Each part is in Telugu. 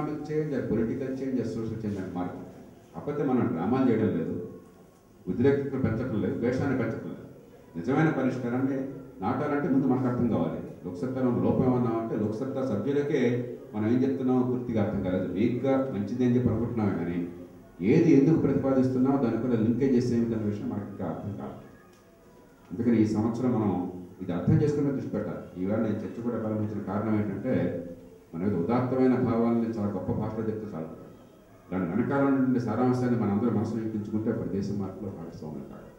Economic change, political change, social change అని మార్గం. కాకపోతే మనం డ్రామాలు చేయడం లేదు, ఉద్రేకతను పెంచడం లేదు, ద్వేషాన్ని పెంచడం లేదు. నిజమైన పరిష్కారాన్ని నాటాలంటే ముందు మనకు అర్థం కావాలి. లోక్సత్తాలో లోపం ఏమన్నామంటే లోక్సత్తా సభ్యులకే మనం ఏం చెప్తున్నామో పూర్తిగా అర్థం కాలేదు. వీక్గా మంచిది అని చెప్పి అనుకుంటున్నామే కానీ ఏది ఎందుకు ప్రతిపాదిస్తున్నామో దాని కూడా లింకేజెస్ ఏమిటనే విషయం మనకి ఇంకా అర్థం కాదు. అందుకని ఈ సంవత్సరం మనం ఇది అర్థం చేసుకునే దృష్టి పెట్టాలి. ఈవేళ నేను చర్చ కూడా ప్రారంభించిన కారణం ఏంటంటే మన మీద ఉదాత్తమైన భావాలని చాలా గొప్ప భాషలో చెప్తే చాలు. దాని వెనకాల నుండి సారాంశాన్ని మనందరూ మనసులో ఎక్కించుకుంటే అప్పుడు దేశం మార్పులో భాగస్వాములు కాదు.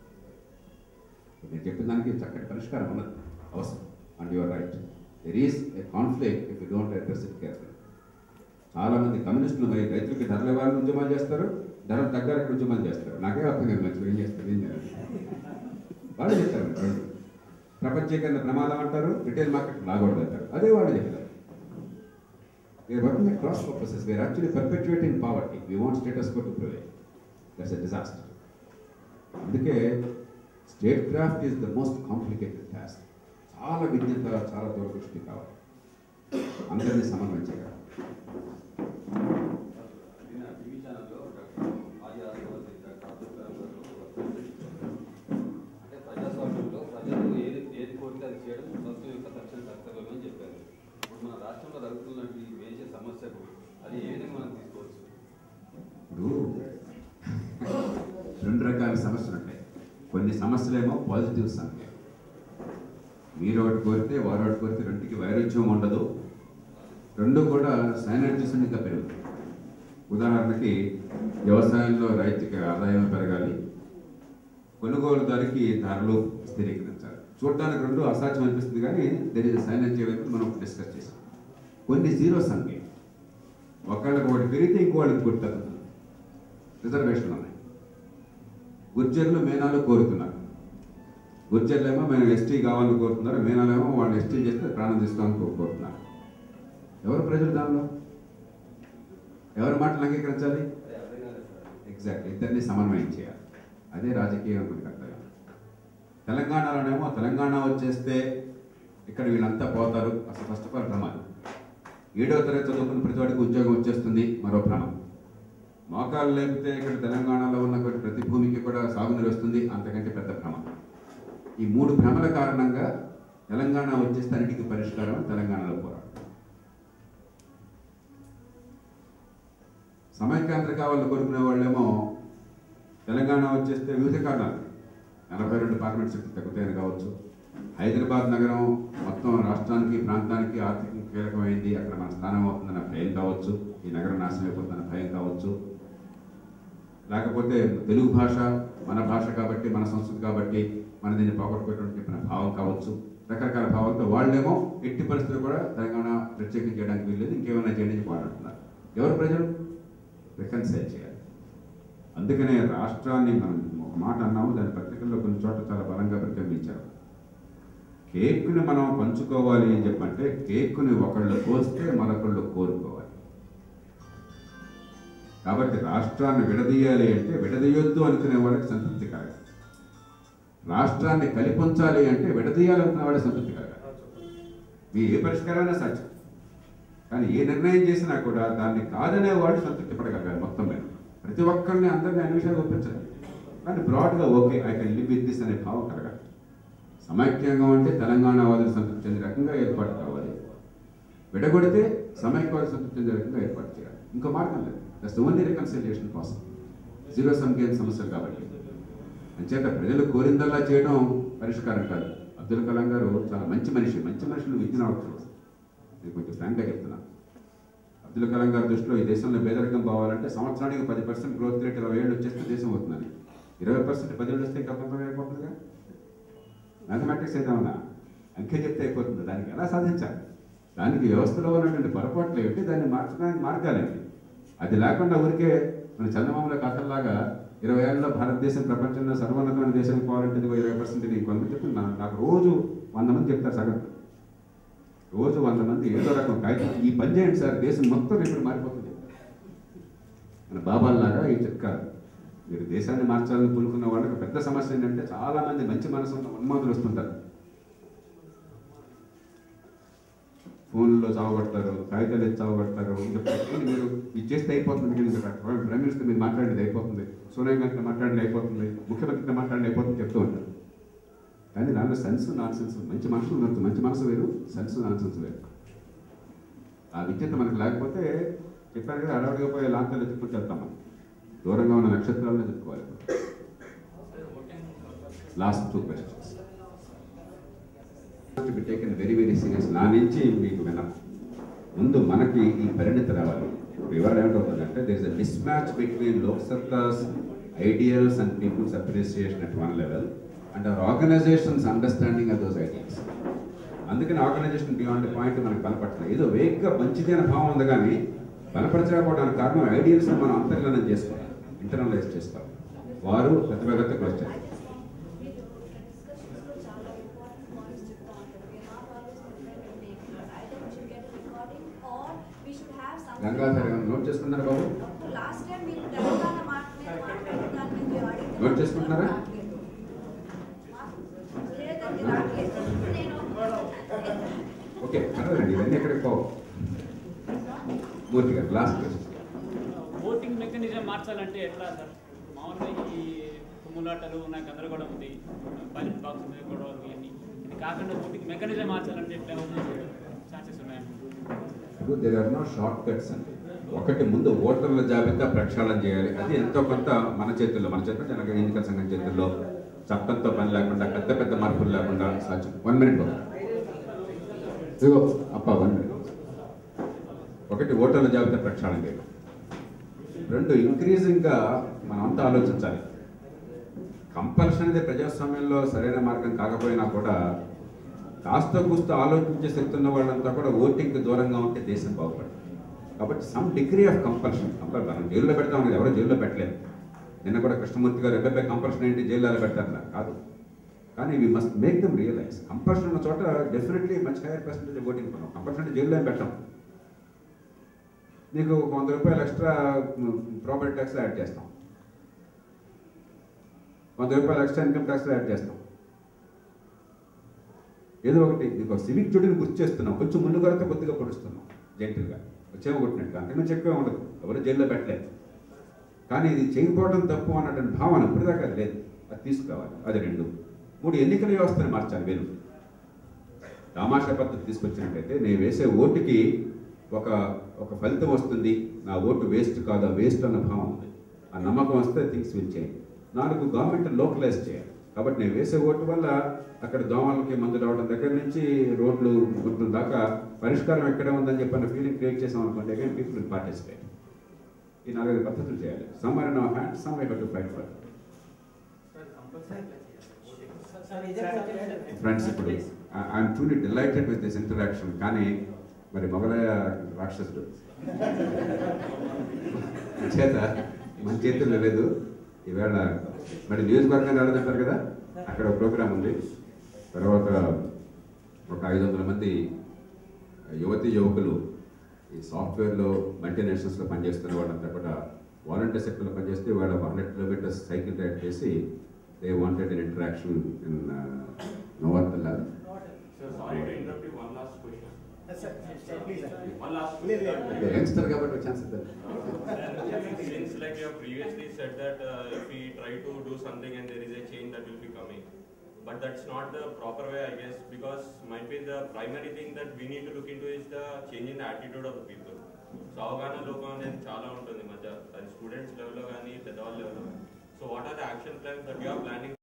నేను చెప్పిన దానికి చక్కటి పరిష్కారం ఉన్నది అవసరం. And your right, there is a conflict if you don't address it carefully. చాలామంది కమ్యూనిస్టులు మరి రైతులకి ధరల వాళ్ళని ఉద్యమాలు చేస్తారు, ధరలు తగ్గాలి ఉద్యమాలు చేస్తారు. నాకే అర్థం కాదు మంచిగా ఏం చేస్తారు, ఏం చేయాలి వాళ్ళు చెప్తారు. ప్రపంచీకరణ ప్రమాదం అంటారు, రిటైల్ మార్కెట్ లాగకూడదు అంటారు, అదే వాళ్ళు చెప్తారు. We are working at cross purposes. We are actually perpetuating poverty. We want status quo to prevail. That's a disaster. అందుకే state craft is the most complicated task. చాలా విజ్ఞత, చాలా దూరదృష్టి కావాలి, అందరినీ సమన్వయం చేయాలి. ఇప్పుడు రెండు రకాల సమస్యలు ఉంటాయి. కొన్ని సమస్యలేమో పాజిటివ్స్ అంటే మీరు ఒకటి కోరితే వారు ఒకటి కోరితే రెండుకి వైరుధ్యం ఉండదు, రెండు కూడా సైనర్జిజంగా పెరుగుతాయి. ఉదాహరణకి వ్యవసాయంలో రైతుకి ఆదాయం పెరగాలి, కొనుగోలుదారికి ధరలు స్థిరీకరించాలి. చూడటానికి రెండు అసాధ్యం అనిపిస్తుంది కానీ దెర్ ఇస్ సైనర్జీ వైపు మనం డిస్కస్ చేసాం. కొన్ని జీరో సంఖ్య, ఒకళ్ళకి ఒకటి పెరిగితే ఇంకోళ్ళకి గుర్తు రిజర్వేషన్లు ఉన్నాయి. గుర్జర్లు మేనాలు కోరుతున్నారు. గుర్జర్లేమో మేము ఎస్టీ కావాలని కోరుతున్నారు, మేనాలేమో వాళ్ళు ఎస్టీ చేస్తే ప్రాణం తీసుకోవాలని కోరుతున్నారు. ఎవరు ప్రజలు దానిలో? ఎవరి మాటలు అంగీకరించాలి? ఎగ్జాక్ట్, ఇద్దరిని సమన్వయం చేయాలి. అదే రాజకీయం కర్తవ్యం. తెలంగాణలోనేమో తెలంగాణ వచ్చేస్తే ఇక్కడ వీళ్ళంతా పోతారు, అసలు ఫస్ట్ ఆఫ్ ఆల్ ప్రమాదం. 7వ తరగతి చదువుకున్న ప్రతి వాడికి ఉద్యోగం వచ్చేస్తుంది, మరో భ్రమం. మోకాలు లేపితే ఇక్కడ తెలంగాణలో ఉన్న ప్రతి భూమికి కూడా సాగునీరు వస్తుంది, అంతకంటే పెద్ద భ్రమ. ఈ 3 భ్రమల కారణంగా తెలంగాణ వచ్చేస్తే అన్నిటికీ పరిష్కారం తెలంగాణలో పోరాటం. సమైక్యాంధ్ర కావాలని కోరుకునే వాళ్ళేమో తెలంగాణ వచ్చేస్తే వివిధ కారణాలు, 42 పార్లమెంట్ సీట్లు తగ్గుతాయని కావచ్చు, హైదరాబాద్ నగరం మొత్తం రాష్ట్రానికి ప్రాంతానికి ఆర్థికంగా కీలకమైంది, అక్కడ మన స్థానం అవుతుందన్న భయం కావచ్చు, ఈ నగరం నాశనం అయిపోతుందన్న భయం కావచ్చు, లేకపోతే తెలుగు భాష మన భాష కాబట్టి మన సంస్కృతి కాబట్టి మన దీన్ని పోగొట్టుకోవడానికి చెప్పిన భావం కావచ్చు. రకరకాల భావాలతో వాళ్ళేమో ఎట్టి పరిస్థితులు కూడా తెలంగాణ ప్రత్యేకం చేయడానికి వీల్లేదు, ఇంకేమైనా చేయడానికి వాడుతున్నారు. ఎవరు ప్రజలు రికన్సైల్ చేయాలి. అందుకనే రాష్ట్రాన్ని మనం ఒక మాట అన్నాము, దాని పత్రికల్లో కొన్ని చోట్ల చాలా బలంగా ప్రతిబింబించారు. కేక్ని మనం పంచుకోవాలి అని చెప్పంటే కేక్ని ఒకళ్ళు కోస్తే మరొకళ్ళు కోరుకోవాలి. కాబట్టి రాష్ట్రాన్ని విడదీయాలి అంటే విడదీయొద్దు అనుకునే వాళ్ళకి సంతృప్తి కలగాలి, రాష్ట్రాన్ని కలిపొంచాలి అంటే విడదీయాలనుకునే వాళ్ళకి సంతృప్తి కలగాలి. మీ ఏ పరిష్కారమైనా సాధ్యం, కానీ ఏ నిర్ణయం చేసినా కూడా దాన్ని కాదనే వాళ్ళు సంతృప్తి పడగలగాలి. మొత్తం మీద ప్రతి ఒక్కరిని అందరినీ అన్ని విషయాలు ఒప్పించాలి, కానీ బ్రాడ్గా okay I can live with this అనే భావం కలగాలి. సమైక్యంగా ఉంటే తెలంగాణ వాదులు సంతృప్తి చెందే రకంగా ఏర్పాటు కావాలి, విడగొడితే సమైక్యవాదులు సంతృప్తి చెందే రకంగా ఏర్పాటు చేయాలి. ఇంకో మార్గం లేదు. That's the only reconciliation process. Zero sum game సమస్యలు కాబట్టి అంచేత ప్రజలు కోరిందల్లా చేయడం పరిష్కారం కాదు. అబ్దుల్ కలాం గారు చాలా మంచి మనుషులు విజ్ఞాన అవసరం. నేను కొంచెం ఫ్రాంక్గా చెప్తున్నాను. అబ్దుల్ కలాం గారి దృష్టిలో ఈ దేశంలో పేదరికం పోవాలంటే సంవత్సరానికి 10% గ్రోత్ రేట్ 20 ఏళ్ళు వచ్చేస్తే దేశం అవుతుందని. 20% 10 ఏళ్ళు వస్తే ఇంకా కొంతమంది అయిపోతుందిగా. మ్యాథమెటిక్స్ ఏదైనా అంకె చెప్తే అయిపోతుంది. దానికి ఎలా సాధించాలి? దానికి వ్యవస్థలో ఉన్నటువంటి పొరపాట్లు ఏమిటి, దాన్ని మార్చడానికి మార్గాలేంటి? అది లేకుండా ఊరికే మన చందమామల కథల్లాగా 20 ఏళ్ళలో భారతదేశం ప్రపంచంలో సర్వోన్నతమైన దేశం పోవాలంటే 20% నేను కొంత చెప్తున్నాను. నాకు రోజు 100 మంది చెప్తారు సగటు. రోజు 100 మంది ఏదో రకం కాగితం ఈ పని చేయండి సార్, దేశం మొత్తం ఇప్పుడు మారిపోతుంది. మన బాబాల్లాగా ఈ చెప్తారు. మీరు దేశాన్ని మార్చాలని పూనుకున్న వాళ్ళకి పెద్ద సమస్య ఏంటంటే చాలామంది మంచి మనసు ఉన్న ఉన్మాదులు వస్తుంటారు. ఫోన్లో చావగొడతారు, కాగితాలు ఎత్తి చావగొడతారు. మీరు ఇది చేస్తే అయిపోతుంది, ప్రైమ్ మినిస్టర్ మీరు మాట్లాడేది అయిపోతుంది, సోనియా గాంధీ మాట్లాడేది అయిపోతుంది, ముఖ్యమంత్రితో మాట్లాడేది అయిపోతుంది చెప్తూ ఉంటారు. కానీ దాంట్లో సెన్స్ నాన్ సెన్స్, మంచి మనుషులు ఉండొచ్చు, మంచి మనసు వేరు, సెన్స్ నాన్ సెన్స్ వేరు. ఆ విద్యత మనకు లేకపోతే చెప్పారు కదా, అడవుడిగా పోయే లాంతలు చెప్పుకుంటూ వెళ్తాం. మనం దూరంగా ఉన్న నక్షత్రాలను చెప్పుకోవాలి. Last 2 questions to be taken very very serious. నా నుంచి మీకు విన్నాం, ముందు మనకి ఈ పరిణితి రావాలి. వివరణ ఏమిటవుతుందంటే, there is a mismatch between Loksatta's ideals and people's appreciation at one level and our organisations understanding of those ideals. అందుకని ఆర్గనైజేషన్ బియాండ్ పాయింట్ మనకు బలపడుతుంది. ఏదో వేగ్గా మంచిది అనే భావం ఉంది, కానీ బలపరచకపోవడానికి కారణం ఐడియల్స్ని మనం అంతర్గతం చేసుకోవాలి, ఇంటర్నలైజ్ చేసుకోవాలి. వారు ప్రతిభగతకు వచ్చారు. గంగాధర్ నోట్ చేసుకుంటున్నారా బాబు? నోట్ చేసుకుంటున్నారా? ఓకే, పర్వాలండి, ఇవన్నీ ఎక్కడికి పోవు. మూర్తి గారు లాస్ట్ క్వశ్చన్. ఓటింగ్ మెకానిజం మార్చాలంటే ఎట్లా సార్? మామూలుగా ఈ కుమ్ములాటలు నాకు అందరూ కూడా ఉంది, బ్యాలెట్ బాక్స్ గొడవలు ఇవన్నీ, ఇది కాకుండా ఓటింగ్ మెకానిజం మార్చాలంటే ఎట్లా ఛాన్సెస్ ఉన్నాయండి? There are no short cuts అండి. ఒకటి, ముందు ఓటర్ల జాబితా ప్రక్షాళన చేయాలి. అది ఎంతో కొంత మన చేతుల్లో, ఎన్నికల సంఘం చేతుల్లో, చట్టంతో పని లేకుండా, పెద్ద పెద్ద మార్పులు లేకుండా సాధ్యం. 1 minute బాబు, ఇదిగో అప్ప 1 minute. ఒకటి, ఓటర్ల జాబితా ప్రక్షాళన చేయాలి. 2, ఇంక్రీజింగ్గా మనం అంతా ఆలోచించాలి. కంపల్షన్ అనేది ప్రజాస్వామ్యంలో సరైన మార్గం కాకపోయినా కూడా కాస్త కూస్త ఆలోచించే శక్తి ఉన్న వాళ్ళంతా కూడా ఓటింగ్కి దూరంగా ఉంటే దేశం బాగుపడుతుంది. కాబట్టి సమ్ డిగ్రీ ఆఫ్ కంపల్షన్. మనం జైల్లో పెడతామని ఎవరో జైల్లో పెట్టలేదు. నిన్న కూడా కృష్ణమూర్తి గారు ఎబ్బాయి కంపల్షన్ ఏంటి జైల్లో పెడతారు కాదు, కానీ we must make them realize. Compulsion ఉన్న చోట definitely much higher percentage voting కొన్నాం. కంపల్షన్ అంటే జైల్లో పెట్టాం. నీకు 100 రూపాయలు ఎక్స్ట్రా ప్రాపర్టీ ట్యాక్స్లో యాడ్ చేస్తాం, 100 రూపాయలు ఎక్స్ట్రా ఇన్కమ్ ట్యాక్స్లో యాడ్ చేస్తాం. ఏదో ఒకటి నీకు సివిక్ డ్యూటీని గుర్తు చేస్తున్నాం, కొంచెం ముందు కొరత కొద్దిగా పొడుస్తున్నాం, జెంటిల్గా వచ్చేమో కొట్టినట్టు. అంతకుమించి చెప్పే ఉండదు, ఎవరు జైల్లో పెట్టలేదు. కానీ ఇది చేయకపోవడం తప్పు అన్నటువంటి భావన ఇప్పటిదాకా లేదు, అది తీసుకురావాలి. అది 2. 3, ఎన్నికల వ్యవస్థను మార్చాలి. వీళ్ళు తమాషా పద్ధతి తీసుకొచ్చినట్టయితే నేను వేసే ఓటుకి ఒక ఫలితం వస్తుంది, నా ఓటు వేస్ట్ కాదా, వేస్ట్ అన్న భావం ఉంది. ఆ నమ్మకం వస్తే things will change. 4, government localize చేయాలి. కాబట్టి నేను వేసే ఓటు వల్ల అక్కడ దోమలకి మందు రావడం దగ్గర నుంచి రోడ్లు గుంటల దాకా పరిష్కారం ఎక్కడ ఉందని చెప్పిన ఫీలింగ్ క్రియేట్ చేసాం అనుకోండి, అగైన్ పీపుల్ విల్ పార్టిసిపేట్. ఈ 4 పద్ధతులు చేయాలి. Some are in our hands, some we have to fight for. Friends, ఇప్పుడు I'm truly delighted with this interaction. కానీ మరి మొగలయ్య రాక్షసుడు చేత మన చేతుల్లో లేదు. ఈవేళ మరి నియోజకవర్గాన్ని ఆడదంటారు కదా, అక్కడ ఒక ప్రోగ్రాం ఉంది. తర్వాత ఒక 500 మంది యువకులు ఈ సాఫ్ట్వేర్లో మల్టీనేషనల్స్లో పనిచేస్తున్న వాళ్ళంతా కూడా వాలంటీర్ సెక్టర్లో పనిచేస్తే వాళ్ళు 100 kilometers సైకిల్ రైడ్ చేసి they wanted an interaction in Novartal. Youngster కాబట్టి ఛాన్స్ ఇద్దాం. Since like you have previously said that if we try to do something and there is a change that will be coming, but that's not the proper way, I guess, because might be the primary thing that we need to look into is the change in the attitude of the people. So అవగాహన లోపం అనేది చాలా ఉంటుంది మధ్య, అది స్టూడెంట్స్ లెవెల్లో కానీ పెద్దవాళ్ళ లెవెల్లో. So what are the action plans that you are planning?